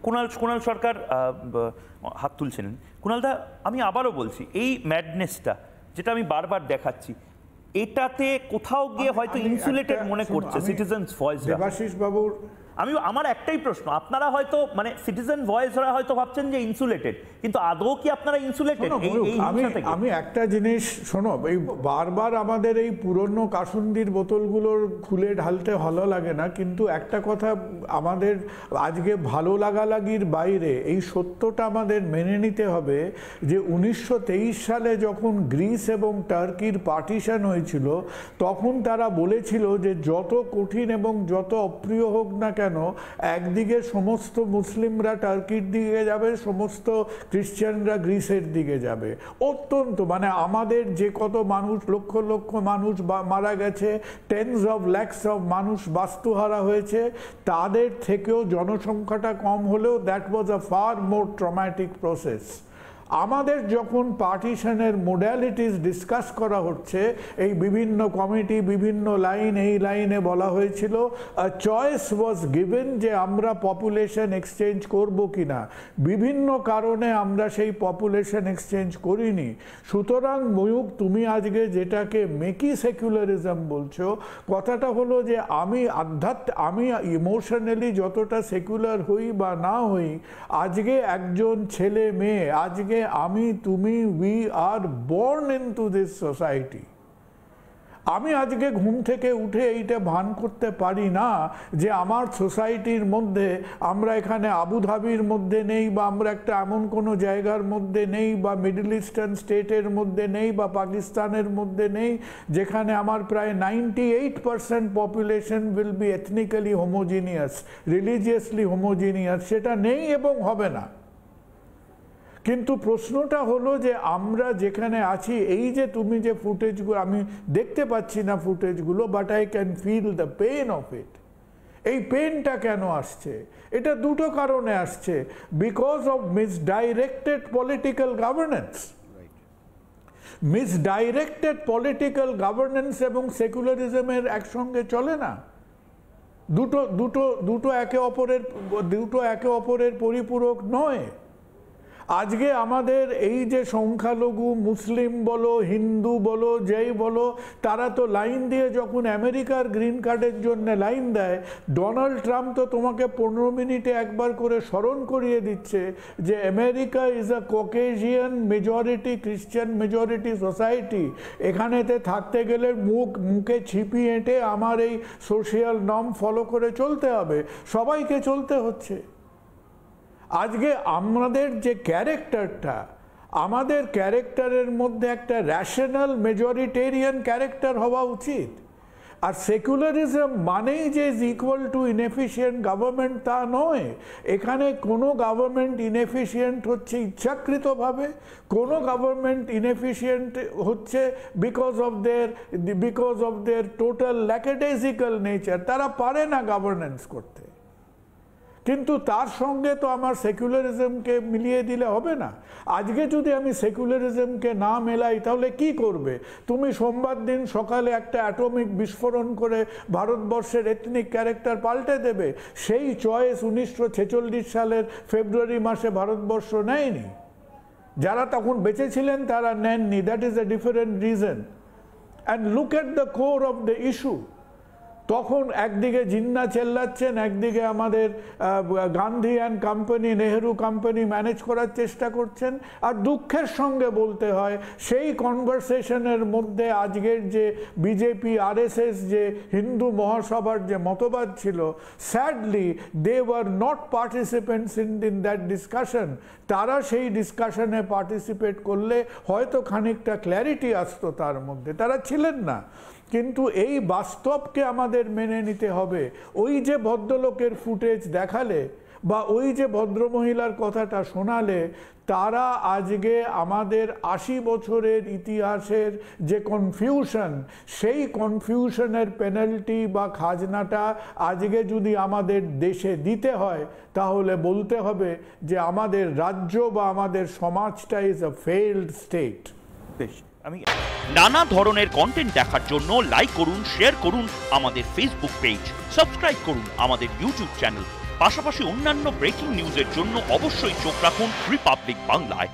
কুণাল সরকার হাত তুলছিলেন। কুণালদা, আমি আবারও বলছি, এই ম্যাডনেসটা যেটা আমি বারবার দেখাচ্ছি, এটাতে কোথাও গিয়ে হয়তো ইনসুলেটেড মনে করছে সিটিজেন্স ভয়েস। দেবাশিস বাবুর আমার একটাই প্রশ্ন, আপনারা হয়তো মানে সিটিজেন ভয়েসরা হয়তো ভাবছেন যে ইনসুলেটেড, কিন্তু আদৌ কি আপনারা ইনসুলেটেড? আমি একটা জিনিস শোনো, এই বারবার আমাদের এই পুরনো কাসুন্দির বোতলগুলোর খুলে ঢালতে ভালো লাগে না, কিন্তু একটা কথা আমাদের আজকে ভালো লাগালাগির বাইরে এই সত্যটা আমাদের মেনে নিতে হবে যে 1923 সালে যখন গ্রিস এবং টার্কির পার্টিশন হয়েছিল, তখন তারা বলেছিল যে যত কঠিন এবং যত অপ্রিয় হোক না কেন, একদিকে সমস্ত মুসলিমরা টার্কির দিকে যাবে, সমস্ত খ্রিস্টানরা গ্রিসের দিকে যাবে। অত্যন্ত মানে আমাদের যে কত মানুষ, লক্ষ লক্ষ মানুষ মারা গেছে, টেন্স অফ ল্যাক্স অফ মানুষ বাস্তুহারা হয়েছে, তাদের থেকেও জনসংখ্যাটা কম হলেও that was a fur more traumatic process. আমাদের যখন পার্টিশনের মোডালিটিস ডিসকাস করা হচ্ছে, এই বিভিন্ন কমিটি বিভিন্ন লাইন, এই লাইনে বলা হয়েছিল চয়েস ওয়াজ গিভেন যে আমরা পপুলেশন এক্সচেঞ্জ করব কি না। বিভিন্ন কারণে আমরা সেই পপুলেশন এক্সচেঞ্জ করিনি। সুতরাং ময়ূক, তুমি আজকে যেটাকে মেকি সেকুলারিজম বলছো, কথাটা হলো যে আমি ইমোশনালি যতটা সেকুলার হই বা না হই, আজকে একজন ছেলে মেয়ে, আজকে আমি তুমি, we are born into this society. আমি আজকে ঘুম থেকে উঠে এইটা ভান করতে পারি না যে আমার সোসাইটির মধ্যে আমরা এখানে আবুধাবির মধ্যে নেই, বা আমরা একটা এমন কোনো জায়গার মধ্যে নেই, বা মিডল ইস্টার্ন স্টেটের মধ্যে নেই, বা পাকিস্তানের মধ্যে নেই, যেখানে আমার প্রায় 98% population will be ethnically homogeneous, religiously homogeneous. সেটা নেই এবং হবে না। কিন্তু প্রশ্নটা হলো যে আমরা যেখানে আছি, এই যে তুমি যে ফুটেজগুলো, আমি দেখতে পাচ্ছি না ফুটেজগুলো, but I can feel the pain of it. এই পেনটা কেন আসছে? এটা দুটো কারণে আসছে। Because of misdirected political governance. Misdirected political governance এবং সেকুলারিজমের একসঙ্গে চলে না। দুটো একে অপরের পরিপূরক নয়। আজকে আমাদের এই যে সংখ্যালঘু মুসলিম বলো, হিন্দু বলো, যেই বলো, তারা তো লাইন দিয়ে যখন আমেরিকার গ্রিন কার্ডের জন্য লাইন দেয়, ডোনাল্ড ট্রাম্প তো তোমাকে 15 মিনিটে একবার করে স্মরণ করিয়ে দিচ্ছে যে America is a Caucasian majority, খ্রিস্টান মেজরিটি সোসাইটি। এখানেতে থাকতে গেলে মুখে ছিপি এঁটে আমার এই সোশিয়াল নর্ম ফলো করে চলতে হবে, সবাইকে চলতে হচ্ছে। আজকে আমাদের যে ক্যারেক্টারটা, আমাদের ক্যারেক্টারের মধ্যে একটা র্যাশনাল মেজরিটেরিয়ান ক্যারেক্টার হওয়া উচিত। আর সেকুলারিজম মানেই যে is equal to inefficient government, তা নয়। এখানে কোনো গভর্নমেন্ট ইনএফিশিয়েন্ট হচ্ছে ইচ্ছাকৃতভাবে, কোনো গভর্নমেন্ট ইনএফিশিয়েন্ট হচ্ছে because of their total lackadaisical nature. তারা পারে না গভর্নেন্স করতে। কিন্তু তার সঙ্গে তো আমার সেকুলারিজমকে মিলিয়ে দিলে হবে না। আজকে যদি আমি সেকুলারিজমকে না মেলাই, তাহলে কি করবে তুমি? সোমবার দিন সকালে একটা অ্যাটমিক বিস্ফোরণ করে ভারতবর্ষের এথনিক ক্যারেক্টার পাল্টে দেবে। সেই চয়েস 1946 সালের ফেব্রুয়ারি মাসে ভারতবর্ষ নেয়নি। যারা তখন বেঁচে ছিলেন তারা নেননি। That is a different reason. And look at the core of the issue. তখন একদিকে জিন্না চেল্লাচ্ছেন, একদিকে আমাদের Gandhi and company, Nehru company manage করার চেষ্টা করছেন। আর দুঃখের সঙ্গে বলতে হয়, সেই কনভারসেশনের মধ্যে আজকের যে বিজেপি আরএসএস যে হিন্দু মহাসভার যে মতবাদ ছিল, sadly they were not participants in that discussion. তারা সেই ডিসকাশনে পার্টিসিপেট করলে হয়তো খানিকটা ক্ল্যারিটি আসতো তার মধ্যে, তারা ছিলেন না। কিন্তু এই বাস্তবকে আমাদের মেনে নিতে হবে। ওই যে ভদ্রলোকের ফুটেজ দেখালে, বা ওই যে ভদ্রমহিলার কথাটা শোনালে, তারা আজকে আমাদের 80 বছরের ইতিহাসের যে কনফিউশন, সেই কনফিউশনের পেনাল্টি বা খাজনাটা আজকে যদি আমাদের দেশে দিতে হয়, তাহলে বলতে হবে যে আমাদের রাজ্য বা আমাদের সমাজটা ইজ আ ফেইল্ড স্টেট। নানা ধরনের কন্টেন্ট দেখার জন্য লাইক করুন, শেয়ার করুন আমাদের ফেসবুক পেজ, সাবস্ক্রাইব করুন আমাদের ইউটিউব চ্যানেল। পাশাপাশি অন্যান্য ব্রেকিং নিউজের জন্য অবশ্যই চোখ রাখুন রিপাবলিক বাংলায়।